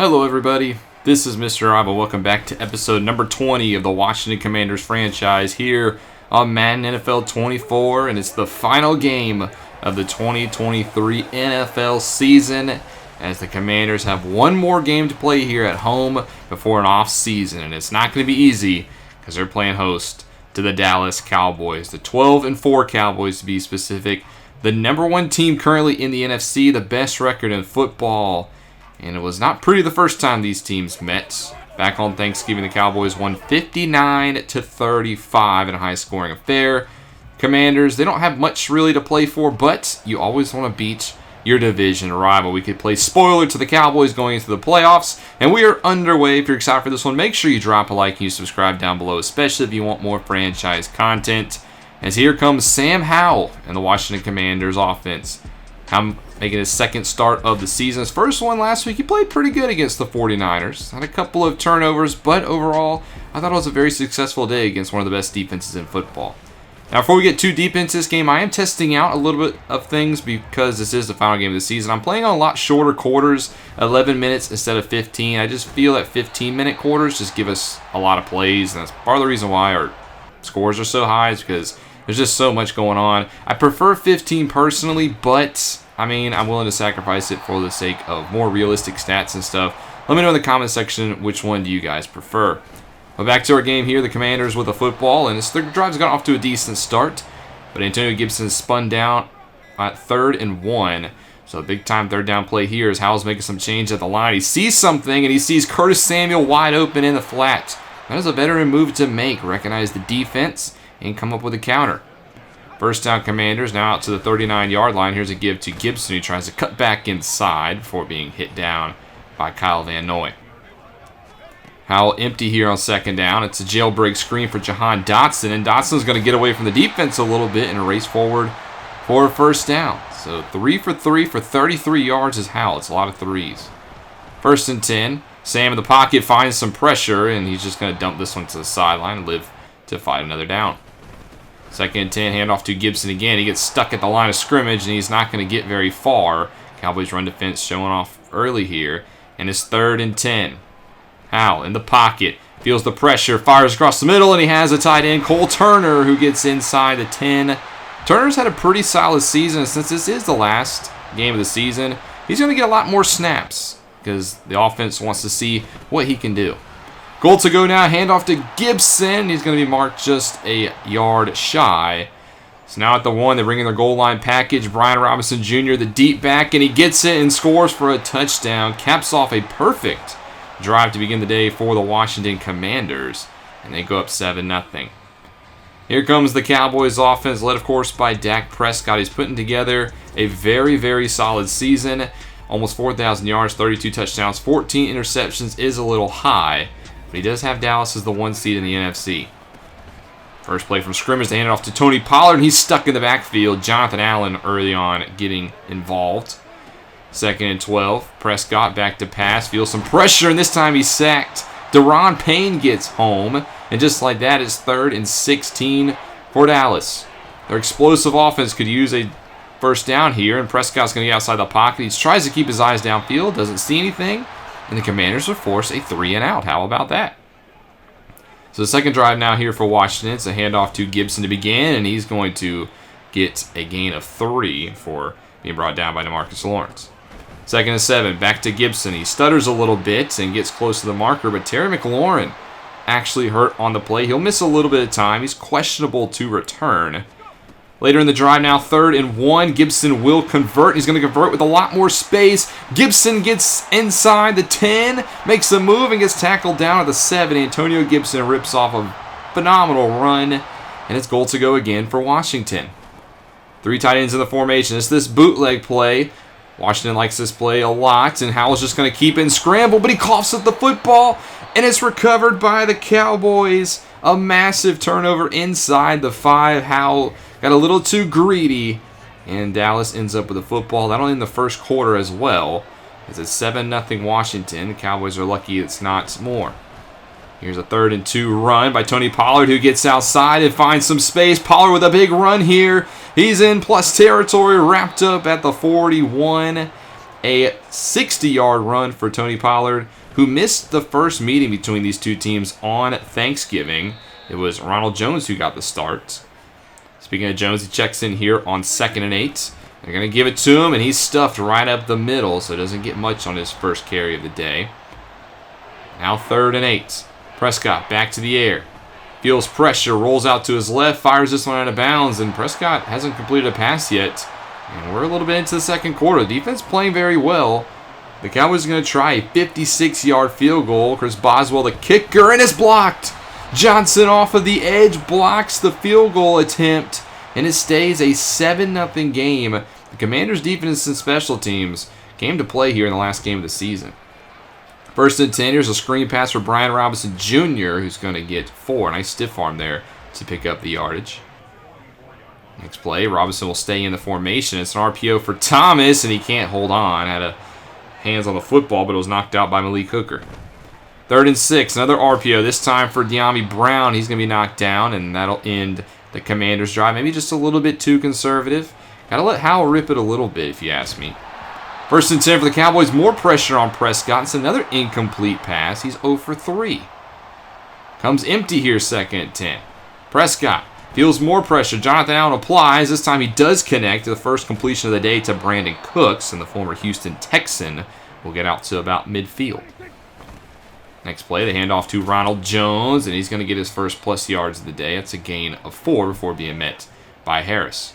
Hello everybody, this is Mr. Ivo. Welcome back to episode number 20 of the Washington Commanders franchise here on Madden NFL 24, and it's the final game of the 2023 NFL season as the Commanders have one more game to play here at home before an off season, and it's not going to be easy because they're playing host to the Dallas Cowboys, the 12-4 Cowboys to be specific, the number one team currently in the NFC, the best record in football. And it was not pretty the first time these teams met. Back on Thanksgiving, the Cowboys won 59-35 in a high-scoring affair. Commanders, they don't have much really to play for, but you always want to beat your division rival. We could play spoiler to the Cowboys going into the playoffs, and we are underway. If you're excited for this one, make sure you drop a like and you subscribe down below, especially if you want more franchise content. As here comes Sam Howell and the Washington Commanders offense. Making his second start of the season. His first one last week, he played pretty good against the 49ers. Had a couple of turnovers, but overall, I thought it was a very successful day against one of the best defenses in football. Now, before we get too deep into this game, I am testing out a little bit of things because this is the final game of the season. I'm playing on a lot shorter quarters, 11 minutes instead of 15. I just feel that 15-minute quarters just give us a lot of plays, and that's part of the reason why our scores are so high is because there's just so much going on. I prefer 15 personally, but I'm willing to sacrifice it for the sake of more realistic stats and stuff. Let me know in the comment section which one do you guys prefer. Well, back to our game here. The Commanders with a football, and this drive's got off to a decent start, but Antonio Gibson spun down at 3rd and 1. So a big-time third-down play here as Howell's making some change at the line. He sees something, and he sees Curtis Samuel wide open in the flat. That is a veteran move to make. Recognize the defense and come up with a counter. First down, Commanders, now out to the 39-yard line. Here's a give to Gibson, who tries to cut back inside before being hit down by Kyle Van Noy. Howell empty here on second down. It's a jailbreak screen for Jahan Dotson, and Dotson's going to get away from the defense a little bit and race forward for a first down. So 3 for 3 for 33 yards is Howell. It's a lot of threes. 1st and 10. Sam in the pocket finds some pressure, and he's just going to dump this one to the sideline and live to fight another down. 2nd and 10, handoff to Gibson again. He gets stuck at the line of scrimmage, and he's not going to get very far. Cowboys run defense showing off early here. And it's 3rd and 10. Howell in the pocket, feels the pressure, fires across the middle, and he has a tight end, Cole Turner, who gets inside the 10. Turner's had a pretty solid season. Since this is the last game of the season, he's going to get a lot more snaps because the offense wants to see what he can do. Goal to go now, handoff to Gibson. He's going to be marked just a yard shy. So now at the 1, they bring in their goal line package. Brian Robinson Jr., the deep back, and he gets it and scores for a touchdown. Caps off a perfect drive to begin the day for the Washington Commanders. And they go up 7-0. Here comes the Cowboys offense, led of course by Dak Prescott. He's putting together a very, very solid season. Almost 4,000 yards, 32 touchdowns, 14 interceptions is a little high. But he does have Dallas as the 1 seed in the NFC. First play from scrimmage, they hand it off to Tony Pollard, and he's stuck in the backfield. Jonathan Allen early on getting involved. 2nd and 12. Prescott back to pass, feels some pressure, and this time he's sacked. Deron Payne gets home, and just like that, it's 3rd and 16 for Dallas. Their explosive offense could use a first down here, and Prescott's going to get outside the pocket. He tries to keep his eyes downfield, doesn't see anything. And the Commanders will force a 3-and-out. How about that? So the second drive now here for Washington. It's a handoff to Gibson to begin, and he's going to get a gain of 3 for being brought down by DeMarcus Lawrence. 2nd and 7, back to Gibson. He stutters a little bit and gets close to the marker, but Terry McLaurin actually hurt on the play. He'll miss a little bit of time. He's questionable to return. Later in the drive now, 3rd and 1. Gibson will convert. He's going to convert with a lot more space. Gibson gets inside the 10, makes a move, and gets tackled down at the 7. Antonio Gibson rips off a phenomenal run, and it's goal to go again for Washington. 3 tight ends in the formation. It's this bootleg play. Washington likes this play a lot, and Howell's just going to keep in scramble, but he coughs at the football, and it's recovered by the Cowboys. A massive turnover inside the 5. Howell got a little too greedy, and Dallas ends up with the football, not only in the first quarter as well. It's a 7-0 Washington. The Cowboys are lucky it's not more. Here's a 3rd and 2 run by Tony Pollard, who gets outside and finds some space. Pollard with a big run here. He's in plus territory, wrapped up at the 41. A 60-yard run for Tony Pollard, who missed the first meeting between these two teams on Thanksgiving. It was Ronald Jones who got the start. Speaking of Jones, he checks in here on 2nd and 8. They're going to give it to him, and he's stuffed right up the middle, so doesn't get much on his first carry of the day. Now 3rd and 8. Prescott back to the air. Feels pressure, rolls out to his left, fires this one out of bounds, and Prescott hasn't completed a pass yet. And we're a little bit into the second quarter. The defense playing very well. The Cowboys are going to try a 56-yard field goal. Chris Boswell, the kicker, and it's blocked. Johnson off of the edge blocks the field goal attempt, and it stays a 7-0 game. The Commanders' defense and special teams came to play here in the last game of the season. 1st and 10, here's a screen pass for Brian Robinson Jr., who's going to get 4. Nice stiff arm there to pick up the yardage. Next play, Robinson will stay in the formation. It's an RPO for Thomas, and he can't hold on. Had a hands on the football, but it was knocked out by Malik Hooker. 3rd and 6, another RPO, this time for De'Ami Brown. He's going to be knocked down, and that'll end the Commanders' drive. Maybe just a little bit too conservative. Got to let Howell rip it a little bit, if you ask me. 1st and 10 for the Cowboys. More pressure on Prescott. It's another incomplete pass. He's 0 for 3. Comes empty here, 2nd and 10. Prescott feels more pressure. Jonathan Allen applies. This time he does connect to the first completion of the day to Brandon Cooks, and the former Houston Texan will get out to about midfield. Next play, the handoff to Ronald Jones, and he's going to get his first plus yards of the day. That's a gain of 4 before being met by Harris.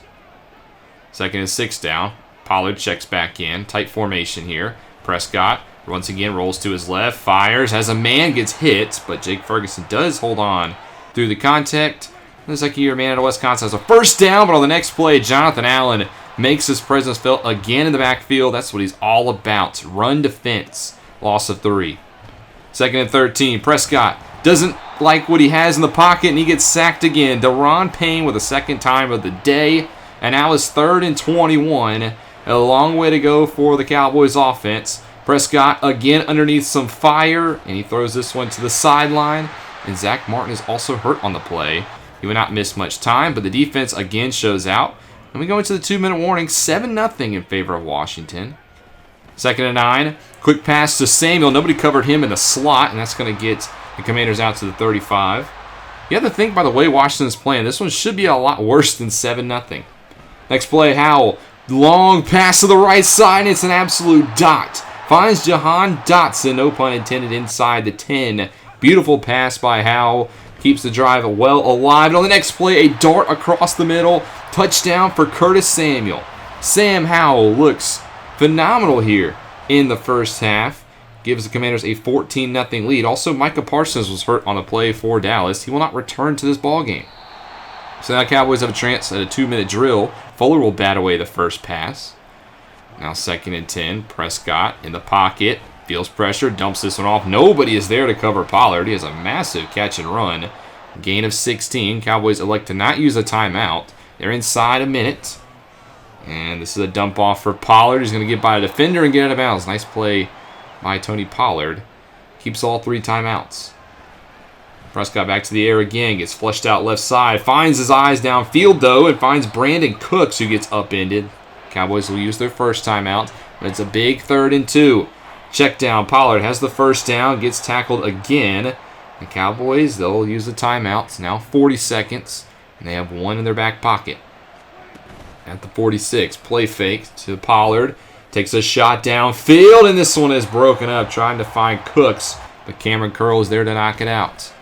2nd and 6 down. Pollard checks back in. Tight formation here. Prescott once again rolls to his left, fires, has a man, gets hit, but Jake Ferguson does hold on through the contact. Looks like your man out of Wisconsin has a first down, but on the next play, Jonathan Allen makes his presence felt again in the backfield. That's what he's all about. Run defense. Loss of 3. 2nd and 13. Prescott doesn't like what he has in the pocket, and he gets sacked again. Daron Payne with a second time of the day. And now it's 3rd and 21. A long way to go for the Cowboys offense. Prescott again underneath some fire, and he throws this one to the sideline. And Zach Martin is also hurt on the play. He would not miss much time, but the defense again shows out. And we go into the 2-minute warning, 7-0 in favor of Washington. 2nd and 9. Quick pass to Samuel. Nobody covered him in the slot, and that's going to get the Commanders out to the 35. You have to think, by the way Washington's playing, this one should be a lot worse than 7-0. Next play, Howell. Long pass to the right side, and it's an absolute dot. Finds Jahan Dotson, no pun intended, inside the 10. Beautiful pass by Howell. Keeps the drive well alive. And on the next play, a dart across the middle. Touchdown for Curtis Samuel. Sam Howell looks phenomenal here in the first half. Gives the Commanders a 14-0 lead. Also, Micah Parsons was hurt on a play for Dallas. He will not return to this ballgame. So now Cowboys have a chance at a 2-minute drill. Fuller will bat away the first pass. Now 2nd and 10. Prescott in the pocket. Feels pressure. Dumps this one off. Nobody is there to cover Pollard. He has a massive catch and run. Gain of 16. Cowboys elect to not use a timeout. They're inside a minute. And this is a dump off for Pollard. He's going to get by a defender and get out of bounds. Nice play by Tony Pollard. Keeps all 3 timeouts. Prescott back to the air again. Gets flushed out left side. Finds his eyes downfield, though, and finds Brandon Cooks, who gets upended. Cowboys will use their first timeout, but it's a big 3rd and 2. Check down. Pollard has the first down. Gets tackled again. The Cowboys, they'll use the timeout. It's now 40 seconds, and they have 1 in their back pocket. At the 46, play fake to Pollard. Takes a shot downfield, and this one is broken up, trying to find Cooks, but Cameron Curl is there to knock it out.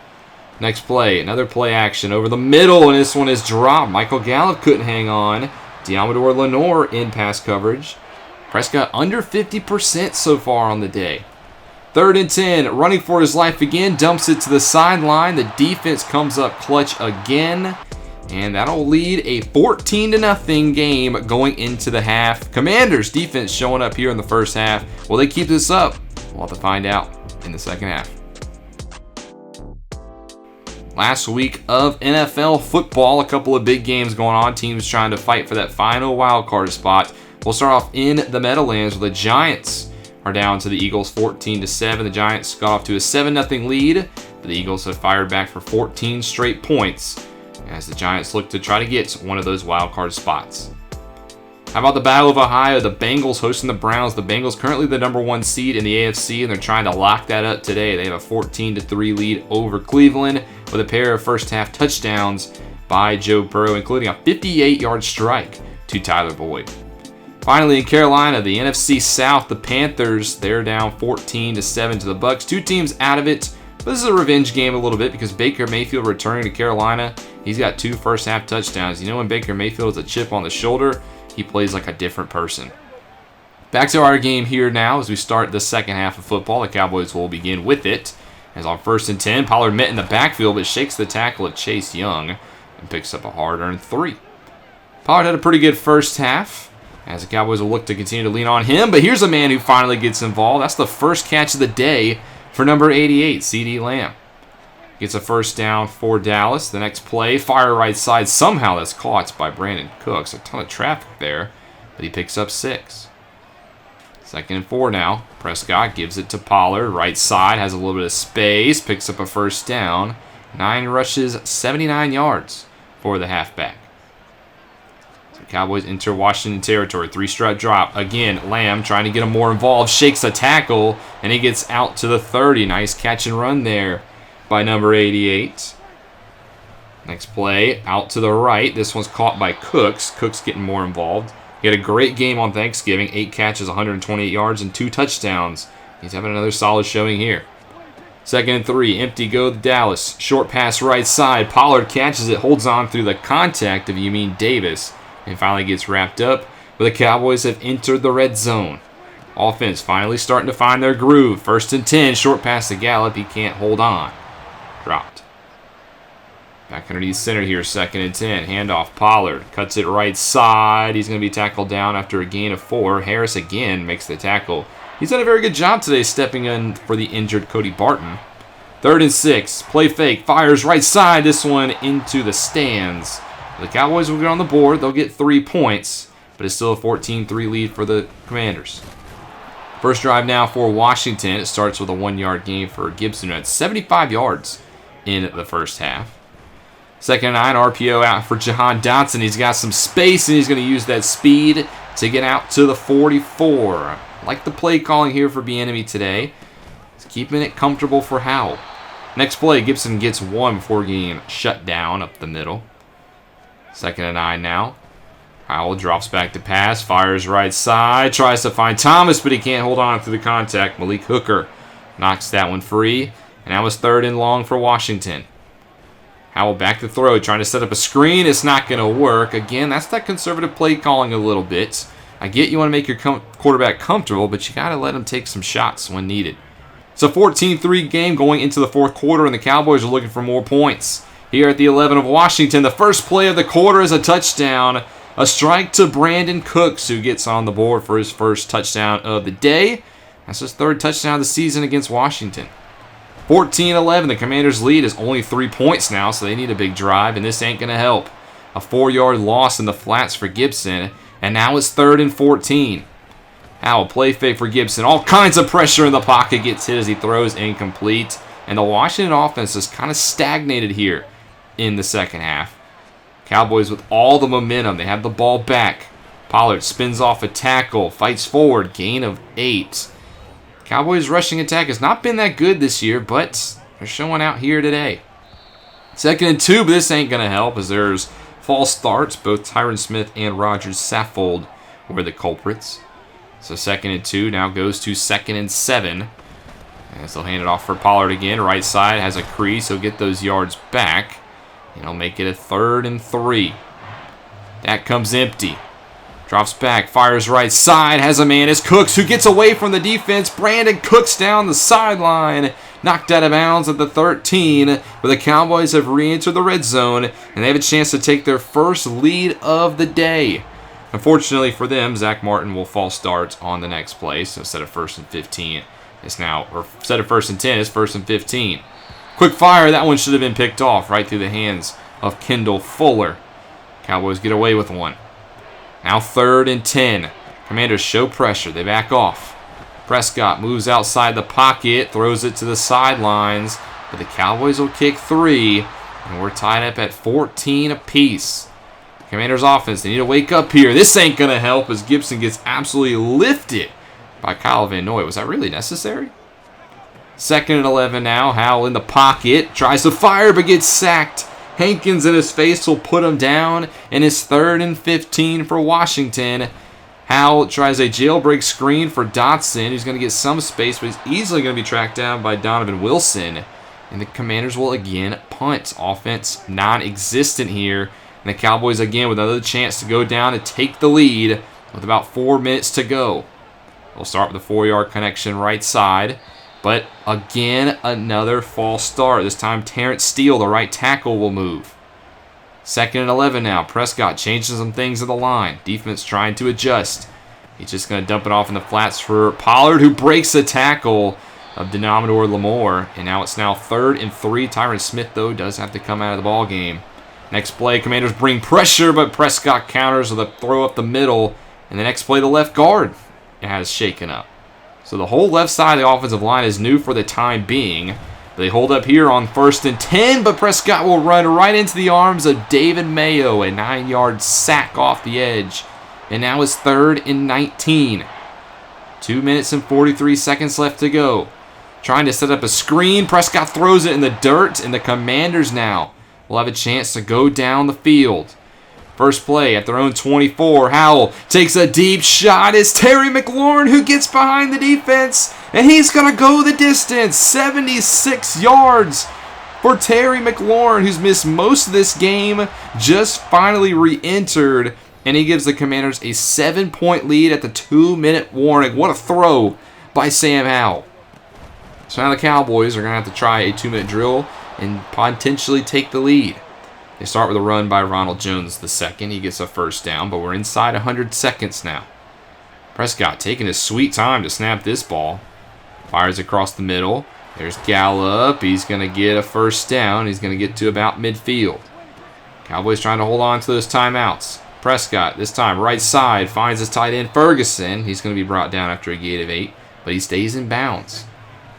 Next play, another play action over the middle, and this one is dropped. Michael Gallup couldn't hang on. Deommodore Lenoir in pass coverage. Prescott under 50% so far on the day. 3rd and 10, running for his life again, dumps it to the sideline. The defense comes up clutch again, and that'll lead a 14-0 game going into the half. Commanders defense showing up here in the first half. Will they keep this up? We'll have to find out in the second half. Last week of NFL football, a couple of big games going on. Teams trying to fight for that final wild card spot. We'll start off in the Meadowlands where the Giants are down to the Eagles 14-7. The Giants got off to a 7-0 lead, but the Eagles have fired back for 14 straight points as the Giants look to try to get one of those wild card spots. How about the Battle of Ohio? The Bengals hosting the Browns. The Bengals currently the #1 seed in the AFC, and they're trying to lock that up today. They have a 14-3 lead over Cleveland with a pair of first-half touchdowns by Joe Burrow, including a 58-yard strike to Tyler Boyd. Finally, in Carolina, the NFC South, the Panthers, they're down 14-7 to the Bucs. Two teams out of it. But this is a revenge game a little bit because Baker Mayfield returning to Carolina. He's got 2 first-half touchdowns. You know when Baker Mayfield has a chip on the shoulder, he plays like a different person. Back to our game here now as we start the second half of football. The Cowboys will begin with it. As on 1st and 10, Pollard met in the backfield but shakes the tackle of Chase Young and picks up a hard-earned 3. Pollard had a pretty good first half as the Cowboys will look to continue to lean on him. But here's a man who finally gets involved. That's the first catch of the day for number 88, CeeDee Lamb. Gets a first down for Dallas. The next play, fire right side. Somehow that's caught by Brandon Cooks. A ton of traffic there, but he picks up 6. 2nd and 4 now. Prescott gives it to Pollard. Right side, has a little bit of space. Picks up a first down. 9 rushes, 79 yards for the halfback. So Cowboys enter Washington territory. 3-strut drop. Again, Lamb trying to get him more involved. Shakes a tackle, and he gets out to the 30. Nice catch and run there by number 88. Next play, out to the right. This one's caught by Cooks. Cooks getting more involved. He had a great game on Thanksgiving. 8 catches, 128 yards, and 2 touchdowns. He's having another solid showing here. 2nd and 3, empty go to Dallas. Short pass right side. Pollard catches it, holds on through the contact of Yamin Davis, and finally gets wrapped up. But the Cowboys have entered the red zone. Offense finally starting to find their groove. 1st and 10, short pass to Gallup. He can't hold on. Dropped. Back underneath center here, 2nd and 10. Handoff, Pollard. Cuts it right side. He's going to be tackled down after a gain of 4. Harris again makes the tackle. He's done a very good job today stepping in for the injured Cody Barton. 3rd and 6. Play fake. Fires right side. This one into the stands. The Cowboys will get on the board. They'll get 3 points, but it's still a 14-3 lead for the Commanders. First drive now for Washington. It starts with a 1-yard gain for Gibson at 75 yards in the first half. 2nd and 9, RPO out for Jahan Dotson. He's got some space, and he's going to use that speed to get out to the 44. Like the play calling here for Bieniemy today. He's keeping it comfortable for Howell. Next play, Gibson gets 1 before getting shut down up the middle. 2nd and 9 now. Howell drops back to pass, fires right side, tries to find Thomas, but he can't hold on through the contact. Malik Hooker knocks that one free, and that was 3rd and long for Washington. Howell back to throw, trying to set up a screen. It's not going to work. Again, that's that conservative play calling a little bit. I get you want to make your quarterback comfortable, but you got to let him take some shots when needed. It's a 14-3 game going into the 4th quarter, and the Cowboys are looking for more points. Here at the 11 of Washington, the first play of the quarter is a touchdown. A strike to Brandon Cooks, who gets on the board for his first touchdown of the day. That's his 3rd touchdown of the season against Washington. 14-11, the Commanders' lead is only 3 points now, so they need a big drive, and this ain't going to help. A 4-yard loss in the flats for Gibson, and now it's 3rd and 14. Howell, play fake for Gibson. All kinds of pressure in the pocket, gets hit as he throws incomplete. And the Washington offense is kind of stagnated here in the second half. Cowboys with all the momentum. They have the ball back. Pollard spins off a tackle, fights forward, gain of 8. Cowboys' rushing attack has not been that good this year, but they're showing out here today. 2nd and 2, but this ain't going to help as there's false starts. Both Tyron Smith and Rogers Saffold were the culprits. So 2nd and 2 now goes to 2nd and 7. As they'll hand it off for Pollard again. Right side has a crease. He'll get those yards back. And he'll make it a 3rd and 3. That comes empty. Drops back, fires right side, has a man. It's Cooks who gets away from the defense. Brandon Cooks down the sideline. Knocked out of bounds at the 13. But the Cowboys have re-entered the red zone, and they have a chance to take their first lead of the day. Unfortunately for them, Zach Martin will false start on the next play. So instead of 1st and 15, it's now, or instead of 1st and 10, it's 1st and 15. Quick fire, that one should have been picked off right through the hands of Kendall Fuller. Cowboys get away with one. Now 3rd and 10. Commanders show pressure. They back off. Prescott moves outside the pocket, throws it to the sidelines, but the Cowboys will kick 3, and we're tied up at 14 apiece. Commanders offense, they need to wake up here. This ain't going to help as Gibson gets absolutely lifted by Kyle Van Noy. Was that really necessary? 2nd and 11 now. Howell in the pocket. Tries to fire but gets sacked. Hankins in his face will put him down. And it's 3rd and 15 for Washington. Howell tries a jailbreak screen for Dotson. He's going to get some space, but he's easily going to be tracked down by Donovan Wilson. And the Commanders will again punt. Offense non-existent here. And the Cowboys again with another chance to go down and take the lead with about 4 minutes to go. We'll start with the 4-yard connection right side. But again, another false start. This time Terrence Steele, the right tackle, will move. 2nd and 11 now. Prescott changing some things at the line. Defense trying to adjust. He's just going to dump it off in the flats for Pollard, who breaks the tackle of Denominator Lamore. And now it's 3rd and 3. Tyron Smith, though, does have to come out of the ball game. Next play, Commanders bring pressure, but Prescott counters with a throw up the middle. And the next play, the left guard has shaken up. So the whole left side of the offensive line is new for the time being. They hold up here on 1st and 10, but Prescott will run right into the arms of David Mayo. A 9-yard sack off the edge. And now it's 3rd and 19. 2 minutes and 43 seconds left to go. Trying to set up a screen. Prescott throws it in the dirt, and the Commanders now will have a chance to go down the field. First play at their own 24. Howell takes a deep shot. It's Terry McLaurin who gets behind the defense, and he's going to go the distance. 76 yards for Terry McLaurin, who's missed most of this game, just finally re-entered, and he gives the Commanders a 7-point lead at the 2-minute warning. What a throw by Sam Howell. So now the Cowboys are going to have to try a 2-minute drill and potentially take the lead. They start with a run by Ronald Jones II. He gets a first down, but we're inside 100 seconds now. Prescott taking his sweet time to snap this ball. Fires across the middle. There's Gallup. He's going to get a first down. He's going to get to about midfield. Cowboys trying to hold on to those timeouts. Prescott, this time right side, finds his tight end Ferguson. He's going to be brought down after a gain of 8, but he stays in bounds.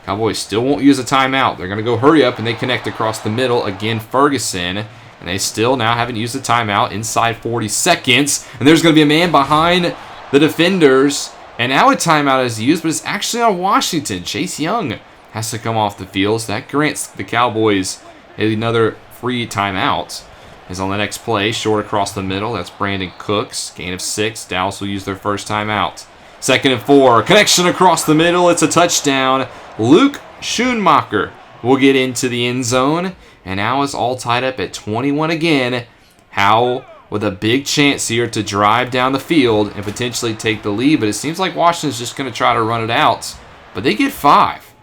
Cowboys still won't use a timeout. They're going to go hurry up, and they connect across the middle. Again, Ferguson. And they still now haven't used a timeout inside 40 seconds. And there's going to be a man behind the defenders. And now a timeout is used, but it's actually on Washington. Chase Young has to come off the field. So that grants the Cowboys another free timeout. Is on the next play, short across the middle. That's Brandon Cooks. Gain of 6. Dallas will use their first timeout. 2nd and 4. Connection across the middle. It's a touchdown. Luke Schoonmaker will get into the end zone. And now it's all tied up at 21 again. Howell with a big chance here to drive down the field and potentially take the lead. But it seems like Washington's just going to try to run it out. But they get 5.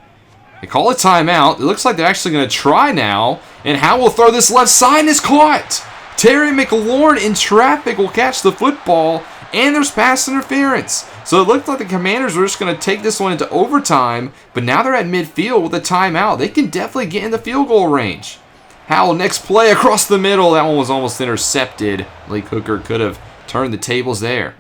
They call a timeout. It looks like they're actually going to try now. And Howell will throw this left side and it's caught. Terry McLaurin in traffic will catch the football. And there's pass interference. So it looked like the Commanders were just going to take this one into overtime. But now they're at midfield with a timeout. They can definitely get in the field goal range. Howell, next play across the middle. That one was almost intercepted. Lee Hooker could have turned the tables there.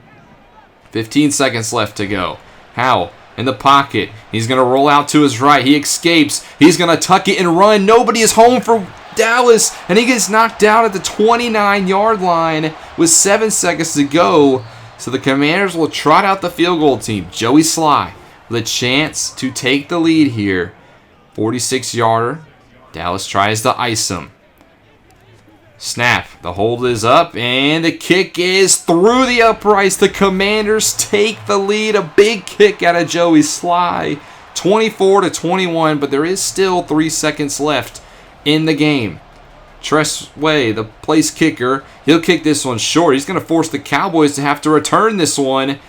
15 seconds left to go. Howell in the pocket. He's going to roll out to his right. He escapes. He's going to tuck it and run. Nobody is home for Dallas. And he gets knocked down at the 29-yard line with 7 seconds to go. So the Commanders will trot out the field goal team. Joey Sly with a chance to take the lead here. 46-yarder. Dallas tries to ice him. Snap. The hold is up, and the kick is through the uprights. The Commanders take the lead. A big kick out of Joey Sly. 24-21, but there is still 3 seconds left in the game. Tressway, the place kicker, he'll kick this one short. He's going to force the Cowboys to have to return this one.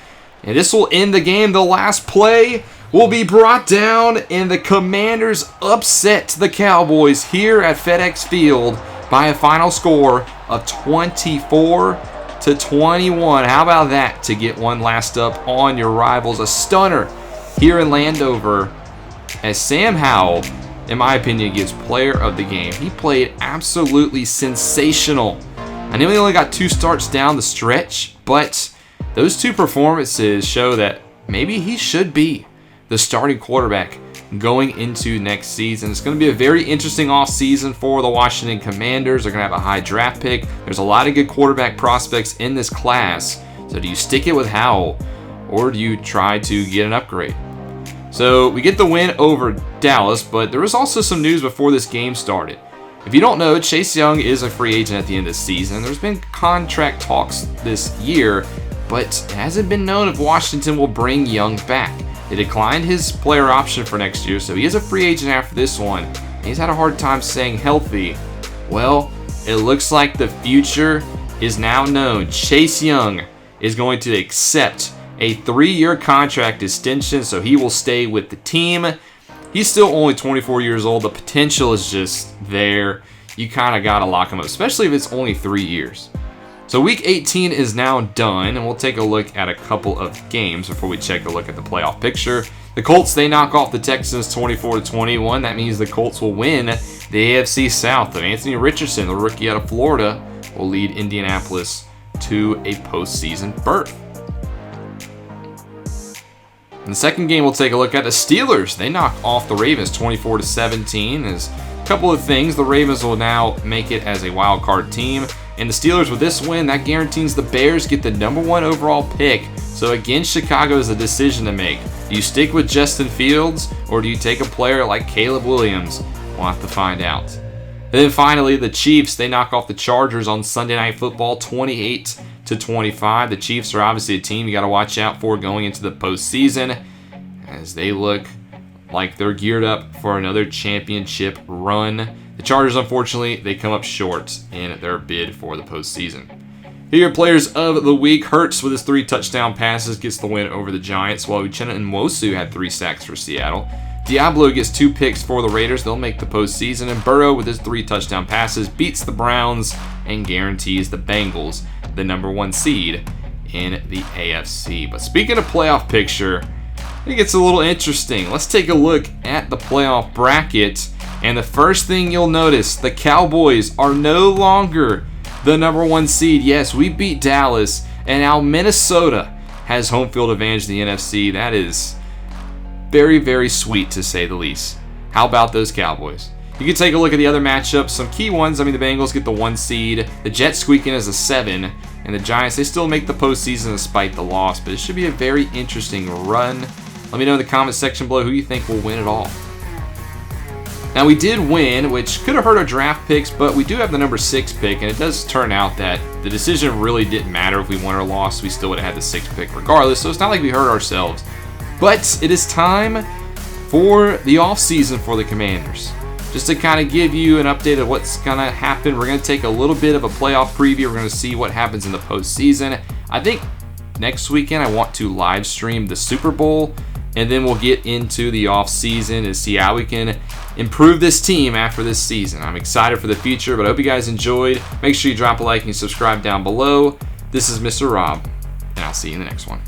And this will end the game. The last play will be brought down, and the Commanders upset the Cowboys here at FedEx Field by a final score of 24-21. How about that to get one last up on your rivals? A stunner here in Landover as Sam Howell, in my opinion, gets player of the game. He played absolutely sensational. I know he only got 2 starts down the stretch, but those 2 performances show that maybe he should be the starting quarterback going into next season. It's going to be a very interesting offseason for the Washington Commanders. They're going to have a high draft pick. There's a lot of good quarterback prospects in this class. So do you stick it with Howell, or do you try to get an upgrade? So we get the win over Dallas, but there was also some news before this game started. If you don't know, Chase Young is a free agent at the end of the season. There's been contract talks this year, but it hasn't been known if Washington will bring Young back. They declined his player option for next year, so he is a free agent after this one. He's had a hard time staying healthy. Well, it looks like the future is now known. Chase Young is going to accept a 3-year contract extension, so he will stay with the team. He's still only 24 years old. The potential is just there. You kind of got to lock him up, especially if it's only 3 years. So week 18 is now done, and we'll take a look at a couple of games before we check a look at the playoff picture. The Colts, they knock off the Texans 24-21. That means the Colts will win the AFC South. And Anthony Richardson, the rookie out of Florida, will lead Indianapolis to a postseason berth. In the second game, we'll take a look at the Steelers. They knock off the Ravens 24-17. There's a couple of things. The Ravens will now make it as a wild card team. And the Steelers, with this win, that guarantees the Bears get the #1 overall pick. So again, Chicago is a decision to make. Do you stick with Justin Fields, or do you take a player like Caleb Williams? We'll have to find out. And then finally, the Chiefs, they knock off the Chargers on Sunday Night Football 28-25. The Chiefs are obviously a team you got to watch out for going into the postseason, as they look like they're geared up for another championship run. The Chargers, unfortunately, they come up short in their bid for the postseason. Here are players of the week. Hurts, with his 3 touchdown passes, gets the win over the Giants, while Uchenna Nwosu had 3 sacks for Seattle. Diablo gets 2 picks for the Raiders. They'll make the postseason. And Burrow, with his 3 touchdown passes, beats the Browns and guarantees the Bengals the #1 seed in the AFC. But speaking of playoff picture, it gets a little interesting. Let's take a look at the playoff bracket. And the first thing you'll notice, the Cowboys are no longer the #1 seed. Yes, we beat Dallas, and now Minnesota has home field advantage in the NFC. That is very, very sweet, to say the least. How about those Cowboys? You can take a look at the other matchups. Some key ones. I mean, the Bengals get the 1 seed. The Jets squeak in as a 7. And the Giants, they still make the postseason despite the loss. But it should be a very interesting run. Let me know in the comment section below who you think will win it all. Now, we did win, which could have hurt our draft picks, but we do have the #6 pick, and it does turn out that the decision really didn't matter if we won or lost. We still would have had the 6th pick regardless, so it's not like we hurt ourselves. But it is time for the offseason for the Commanders. Just to kind of give you an update of what's going to happen, we're going to take a little bit of a playoff preview. We're going to see what happens in the postseason. I think next weekend I want to live stream the Super Bowl, and then we'll get into the offseason and see how we can improve this team after this season. I'm excited for the future, but I hope you guys enjoyed. Make sure you drop a like and subscribe down below. This is Mr. Rob, and I'll see you in the next one.